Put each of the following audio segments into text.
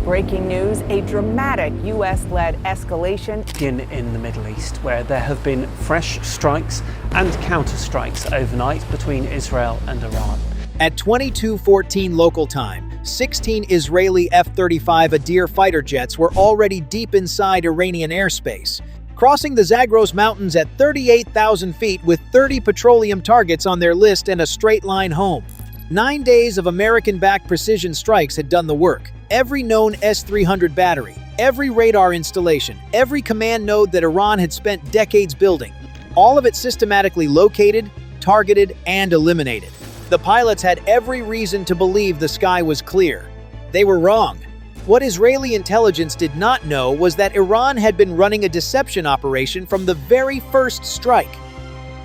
Breaking news, a dramatic U.S.-led escalation in the Middle East, where there have been fresh strikes and counter-strikes overnight between Israel and Iran. At 22:14 local time, 16 Israeli F-35 Adir fighter jets were already deep inside Iranian airspace, crossing the Zagros Mountains at 38,000 feet with 30 petroleum targets on their list and a straight line home. 9 days of American-backed precision strikes had done the work. Every known S-300 battery, every radar installation, every command node that Iran had spent decades building, all of it systematically located, targeted, and eliminated. The pilots had every reason to believe the sky was clear. They were wrong. What Israeli intelligence did not know was that Iran had been running a deception operation from the very first strike.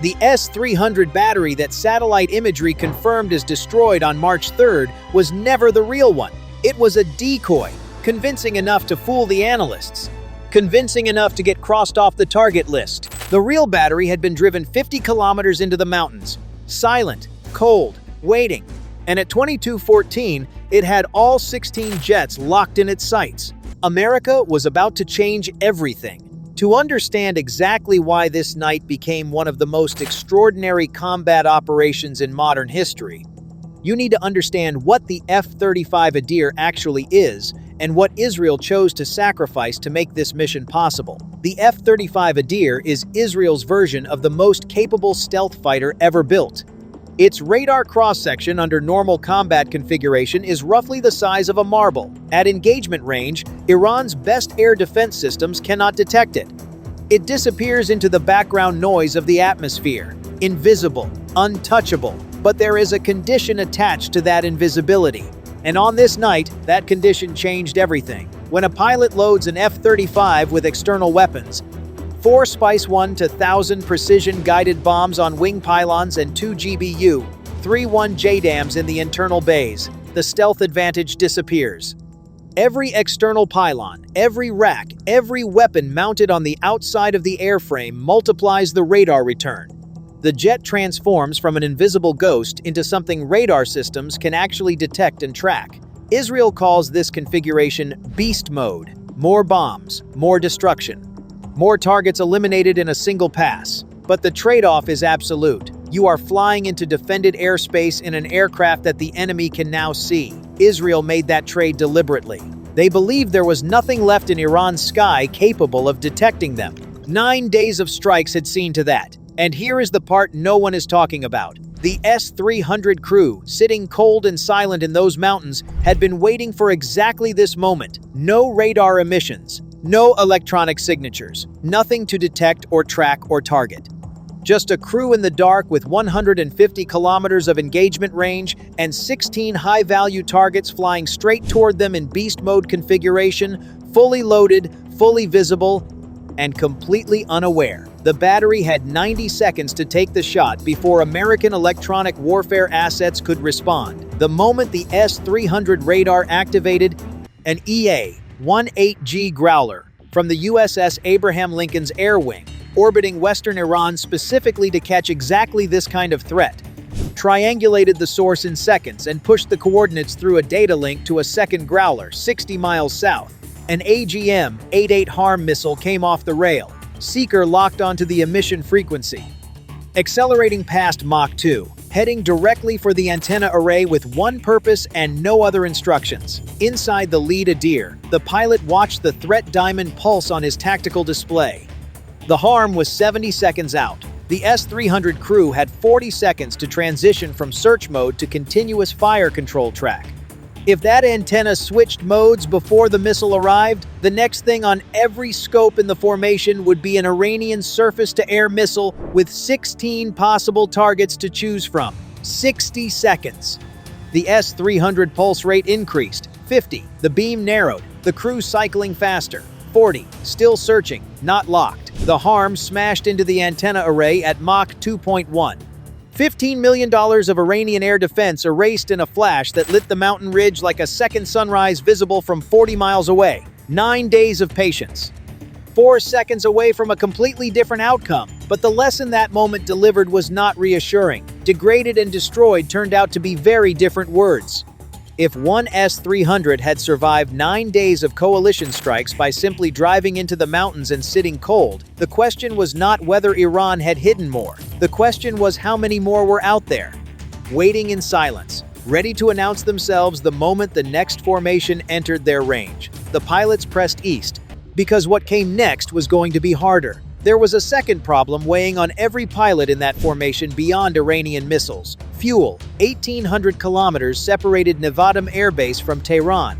The S-300 battery that satellite imagery confirmed as destroyed on March 3rd was never the real one. It was a decoy, convincing enough to fool the analysts, convincing enough to get crossed off the target list. The real battery had been driven 50 kilometers into the mountains, silent, cold, waiting, and at 22:14, it had all 16 jets locked in its sights. America was about to change everything. To understand exactly why this night became one of the most extraordinary combat operations in modern history, you need to understand what the F-35 Adir actually is and what Israel chose to sacrifice to make this mission possible. The F-35 Adir is Israel's version of the most capable stealth fighter ever built. Its radar cross-section under normal combat configuration is roughly the size of a marble. At engagement range, Iran's best air defense systems cannot detect it. It disappears into the background noise of the atmosphere, invisible, untouchable. But there is a condition attached to that invisibility. And on this night, that condition changed everything. When a pilot loads an F-35 with external weapons, 4 Spice 1 to 1000 precision-guided bombs on wing pylons and 2 GBU, 3-1 JDAMs in the internal bays, the stealth advantage disappears. Every external pylon, every rack, every weapon mounted on the outside of the airframe multiplies the radar return. The jet transforms from an invisible ghost into something radar systems can actually detect and track. Israel calls this configuration beast mode. More bombs, more destruction. More targets eliminated in a single pass. But the trade-off is absolute. You are flying into defended airspace in an aircraft that the enemy can now see. Israel made that trade deliberately. They believed there was nothing left in Iran's sky capable of detecting them. 9 days of strikes had seen to that. And here is the part no one is talking about. The S-300 crew, sitting cold and silent in those mountains, had been waiting for exactly this moment. No radar emissions, no electronic signatures, nothing to detect or track or target. Just a crew in the dark with 150 kilometers of engagement range and 16 high-value targets flying straight toward them in beast mode configuration, fully loaded, fully visible, and completely unaware. The battery had 90 seconds to take the shot before American electronic warfare assets could respond. The moment the S-300 radar activated, an EA-18G Growler from the USS Abraham Lincoln's Air Wing, orbiting western Iran specifically to catch exactly this kind of threat, triangulated the source in seconds and pushed the coordinates through a data link to a second Growler 60 miles south. An AGM-88 HARM missile came off the rail. Seeker locked onto the emission frequency, accelerating past Mach 2, heading directly for the antenna array with one purpose and no other instructions. Inside the lead Adir, the pilot watched the threat diamond pulse on his tactical display. The HARM was 70 seconds out. The S-300 crew had 40 seconds to transition from search mode to continuous fire control track. If that antenna switched modes before the missile arrived, the next thing on every scope in the formation would be an Iranian surface-to-air missile with 16 possible targets to choose from. 60 seconds. The S-300 pulse rate increased. 50. The beam narrowed. The crew cycling faster. 40. Still searching. Not locked. The HARM smashed into the antenna array at Mach 2.1. $15 million of Iranian air defense erased in a flash that lit the mountain ridge like a second sunrise visible from 40 miles away. 9 days of patience. 4 seconds away from a completely different outcome. But the lesson that moment delivered was not reassuring. Degraded and destroyed turned out to be very different words. If one S-300 had survived 9 days of coalition strikes by simply driving into the mountains and sitting cold, the question was not whether Iran had hidden more. The question was how many more were out there, waiting in silence, ready to announce themselves the moment the next formation entered their range. The pilots pressed east, because what came next was going to be harder. There was a second problem weighing on every pilot in that formation beyond Iranian missiles. Fuel. 1,800 kilometers separated Nevatim Air Base from Tehran.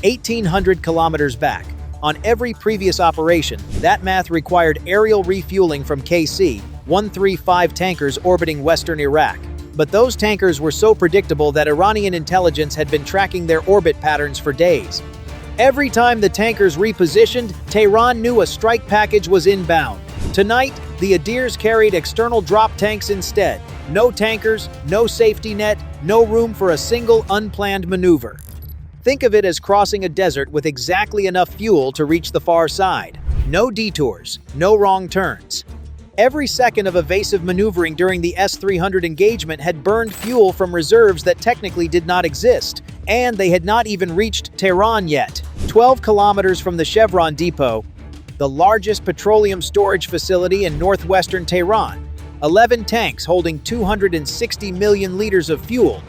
1,800 kilometers back. On every previous operation, that math required aerial refueling from KC-135 tankers orbiting western Iraq. But those tankers were so predictable that Iranian intelligence had been tracking their orbit patterns for days. Every time the tankers repositioned, Tehran knew a strike package was inbound. Tonight, the Adirs carried external drop tanks instead. No tankers, no safety net, no room for a single unplanned maneuver. Think of it as crossing a desert with exactly enough fuel to reach the far side. No detours, no wrong turns. Every second of evasive maneuvering during the S-300 engagement had burned fuel from reserves that technically did not exist, and they had not even reached Tehran yet. 12 kilometers from the Chevron depot, the largest petroleum storage facility in northwestern Tehran. 11 tanks holding 260 million liters of fuel.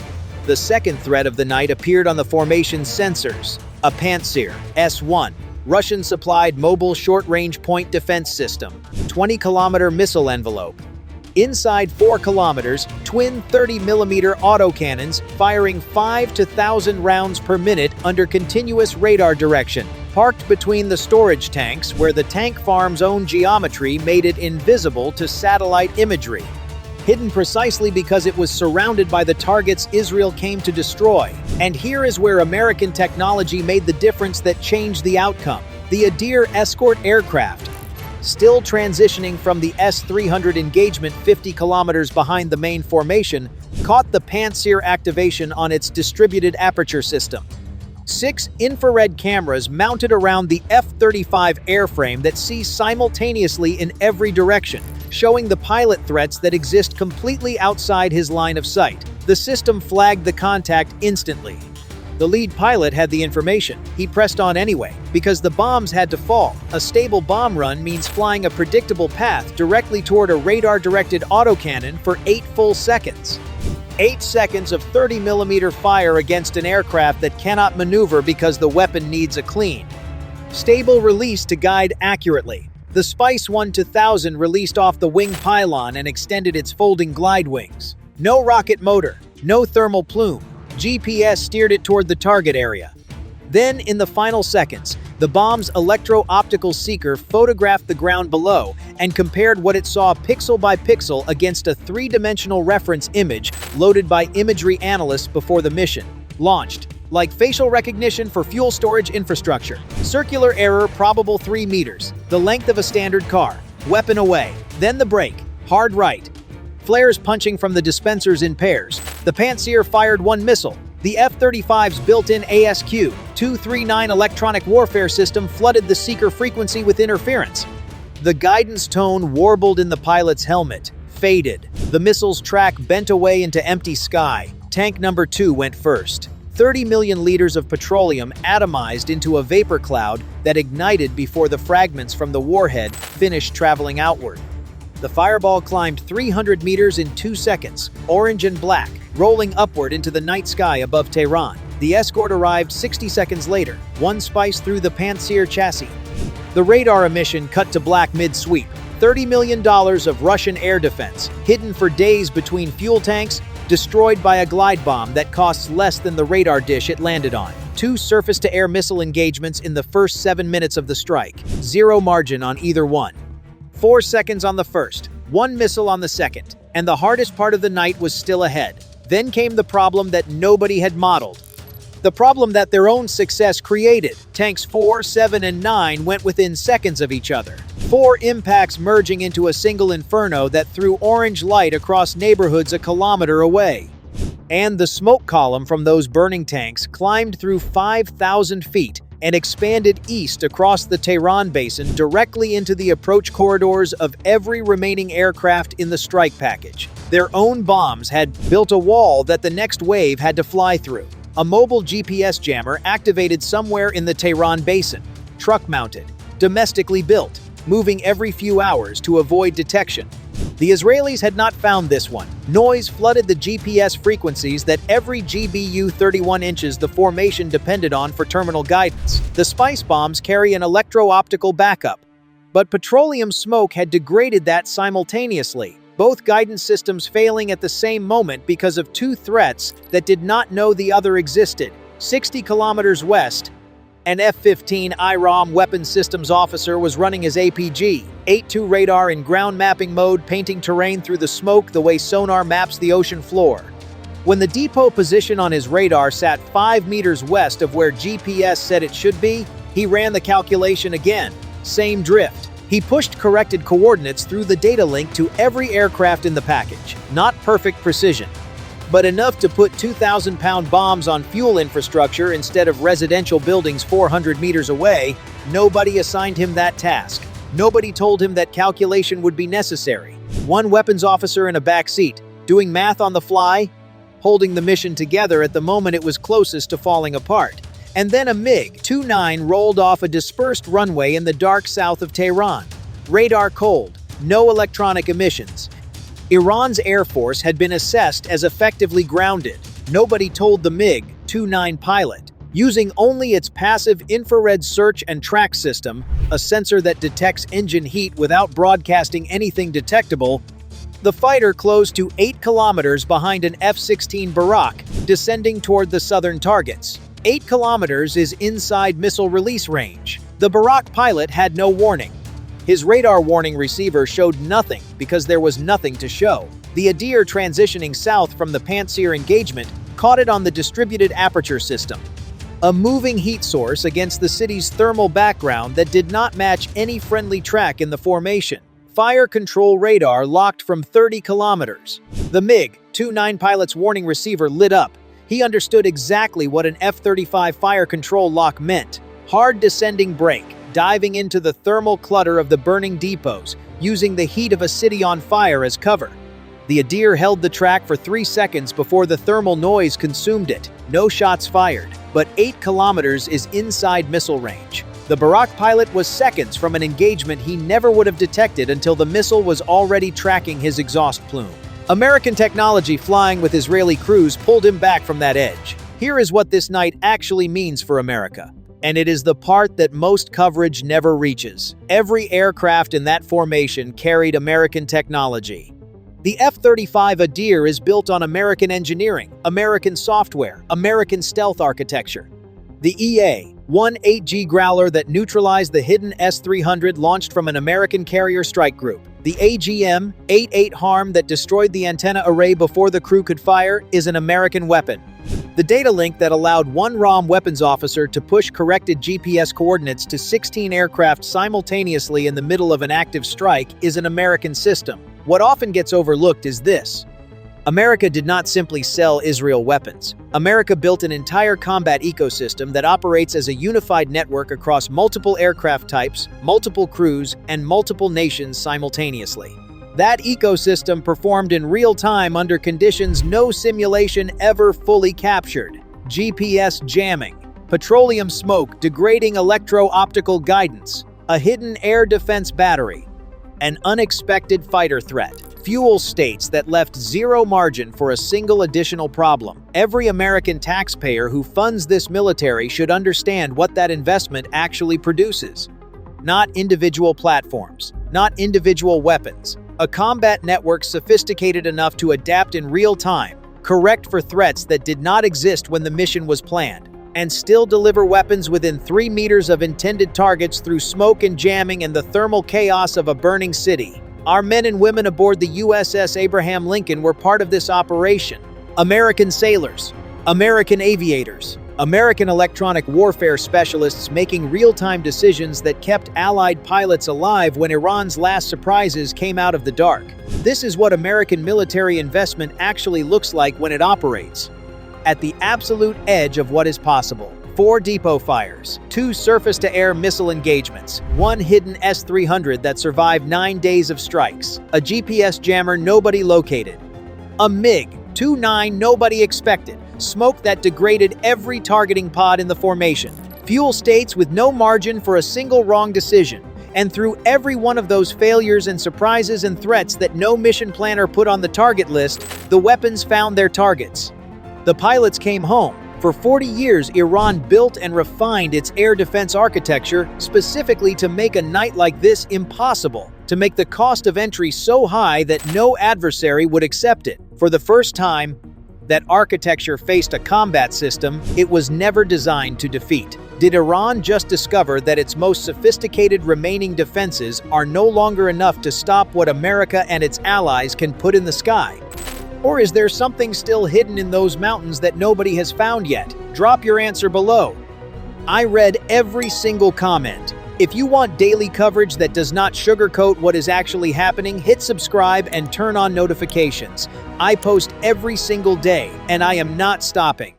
The second threat of the night appeared on the formation's sensors. A Pantsir S-1, Russian-supplied mobile short-range point defense system. 20-kilometer missile envelope. Inside 4 kilometers, twin 30mm autocannons firing 5 to 1,000 rounds per minute under continuous radar direction. Parked between the storage tanks where the tank farm's own geometry made it invisible to satellite imagery. Hidden precisely because it was surrounded by the targets Israel came to destroy. And here is where American technology made the difference that changed the outcome. The Adir escort aircraft, still transitioning from the S-300 engagement 50 kilometers behind the main formation, caught the Pantsir activation on its distributed aperture system. 6 infrared cameras mounted around the F-35 airframe that see simultaneously in every direction, showing the pilot threats that exist completely outside his line of sight. The system flagged the contact instantly. The lead pilot had the information. He pressed on anyway, because the bombs had to fall. A stable bomb run means flying a predictable path directly toward a radar-directed autocannon for 8 full seconds. 8 seconds of 30mm fire against an aircraft that cannot maneuver because the weapon needs a clean, stable release to guide accurately. The Spice 1-1000 released off the wing pylon and extended its folding glide wings. No rocket motor, no thermal plume. GPS steered it toward the target area. Then, in the final seconds, the bomb's electro-optical seeker photographed the ground below and compared what it saw pixel by pixel against a 3-dimensional reference image loaded by imagery analysts before the mission. Launched. Like facial recognition for fuel storage infrastructure. Circular error probable 3 meters. The length of a standard car. Weapon away. Then the brake. Hard right. Flares punching from the dispensers in pairs. The Pantsir fired 1 missile. The F-35's built-in ASQ-239 electronic warfare system flooded the seeker frequency with interference. The guidance tone warbled in the pilot's helmet. Faded. The missile's track bent away into empty sky. Tank number 2 went first. 30 million liters of petroleum atomized into a vapor cloud that ignited before the fragments from the warhead finished traveling outward. The fireball climbed 300 meters in 2 seconds, orange and black, rolling upward into the night sky above Tehran. The escort arrived 60 seconds later, 1 spice through the Pantsir chassis. The radar emission cut to black mid-sweep. $30 million of Russian air defense, hidden for days between fuel tanks, destroyed by a glide bomb that costs less than the radar dish it landed on. 2 surface-to-air missile engagements in the first 7 minutes of the strike. 0 margin on either one. 4 seconds on the first, 1 missile on the second, and the hardest part of the night was still ahead. Then came the problem that nobody had modeled. The problem that their own success created. Tanks 4, 7, and 9 went within seconds of each other. 4 impacts merging into a single inferno that threw orange light across neighborhoods a kilometer away. And the smoke column from those burning tanks climbed through 5,000 feet and expanded east across the Tehran basin directly into the approach corridors of every remaining aircraft in the strike package. Their own bombs had built a wall that the next wave had to fly through. A mobile GPS jammer activated somewhere in the Tehran basin, truck-mounted, domestically built, moving every few hours to avoid detection. The Israelis had not found this one. Noise flooded the GPS frequencies that every GBU 31 inches the formation depended on for terminal guidance. The spice bombs carry an electro-optical backup, but petroleum smoke had degraded that simultaneously, both guidance systems failing at the same moment because of two threats that did not know the other existed. 60 kilometers west, an F-15 IROM weapons systems officer was running his APG-82 radar in ground mapping mode, painting terrain through the smoke the way sonar maps the ocean floor. When the depot position on his radar sat 5 meters west of where GPS said it should be, he ran the calculation again. Same drift. He pushed corrected coordinates through the data link to every aircraft in the package. Not perfect precision, but enough to put 2,000-pound bombs on fuel infrastructure instead of residential buildings 400 meters away. Nobody assigned him that task. Nobody told him that calculation would be necessary. One weapons officer in a back seat, doing math on the fly, holding the mission together at the moment it was closest to falling apart. And then a MiG-29 rolled off a dispersed runway in the dark south of Tehran. Radar cold, no electronic emissions. Iran's Air Force had been assessed as effectively grounded. Nobody told the MiG-29 pilot. Using only its passive infrared search and track system, a sensor that detects engine heat without broadcasting anything detectable, the fighter closed to 8 kilometers behind an F-16 Barak, descending toward the southern targets. 8 kilometers is inside missile release range. The Barak pilot had no warning. His radar warning receiver showed nothing because there was nothing to show. The Adir, transitioning south from the Pantsir engagement, caught it on the distributed aperture system, a moving heat source against the city's thermal background that did not match any friendly track in the formation. Fire control radar locked from 30 kilometers. The MiG-29 pilot's warning receiver lit up. He understood exactly what an F-35 fire control lock meant. Hard descending brake, diving into the thermal clutter of the burning depots, using the heat of a city on fire as cover. The Adir held the track for 3 seconds before the thermal noise consumed it. No shots fired, but 8 kilometers is inside missile range. The Barak pilot was seconds from an engagement he never would have detected until the missile was already tracking his exhaust plume. American technology flying with Israeli crews pulled him back from that edge. Here is what this night actually means for America. And it is the part that most coverage never reaches. Every aircraft in that formation carried American technology. The F-35 Adir is built on American engineering, American software, American stealth architecture. The EA-18G Growler that neutralized the hidden S-300 launched from an American carrier strike group. The AGM-88 HARM that destroyed the antenna array before the crew could fire is an American weapon. The data link that allowed one ROM weapons officer to push corrected GPS coordinates to 16 aircraft simultaneously in the middle of an active strike is an American system. What often gets overlooked is this. America did not simply sell Israel weapons. America built an entire combat ecosystem that operates as a unified network across multiple aircraft types, multiple crews, and multiple nations simultaneously. That ecosystem performed in real time under conditions no simulation ever fully captured. GPS jamming, petroleum smoke degrading electro-optical guidance, a hidden air defense battery, an unexpected fighter threat. Fuel states that left zero margin for a single additional problem. Every American taxpayer who funds this military should understand what that investment actually produces. Not individual platforms, not individual weapons. A combat network sophisticated enough to adapt in real time, correct for threats that did not exist when the mission was planned, and still deliver weapons within 3 meters of intended targets through smoke and jamming and the thermal chaos of a burning city. Our men and women aboard the USS Abraham Lincoln were part of this operation. American sailors, American aviators, American electronic warfare specialists making real-time decisions that kept Allied pilots alive when Iran's last surprises came out of the dark. This is what American military investment actually looks like when it operates. At the absolute edge of what is possible. 4 depot fires, 2 surface-to-air missile engagements, 1 hidden S-300 that survived 9 days of strikes, a GPS jammer nobody located, a MiG-29 nobody expected, smoke that degraded every targeting pod in the formation, fuel states with no margin for a single wrong decision. And through every one of those failures and surprises and threats that no mission planner put on the target list, the weapons found their targets. The pilots came home. For 40 years, Iran built and refined its air defense architecture specifically to make a night like this impossible, to make the cost of entry so high that no adversary would accept it. For the first time, that architecture faced a combat system it was never designed to defeat. Did Iran just discover that its most sophisticated remaining defenses are no longer enough to stop what America and its allies can put in the sky? Or is there something still hidden in those mountains that nobody has found yet? Drop your answer below. I read every single comment. If you want daily coverage that does not sugarcoat what is actually happening, hit subscribe and turn on notifications. I post every single day, and I am not stopping.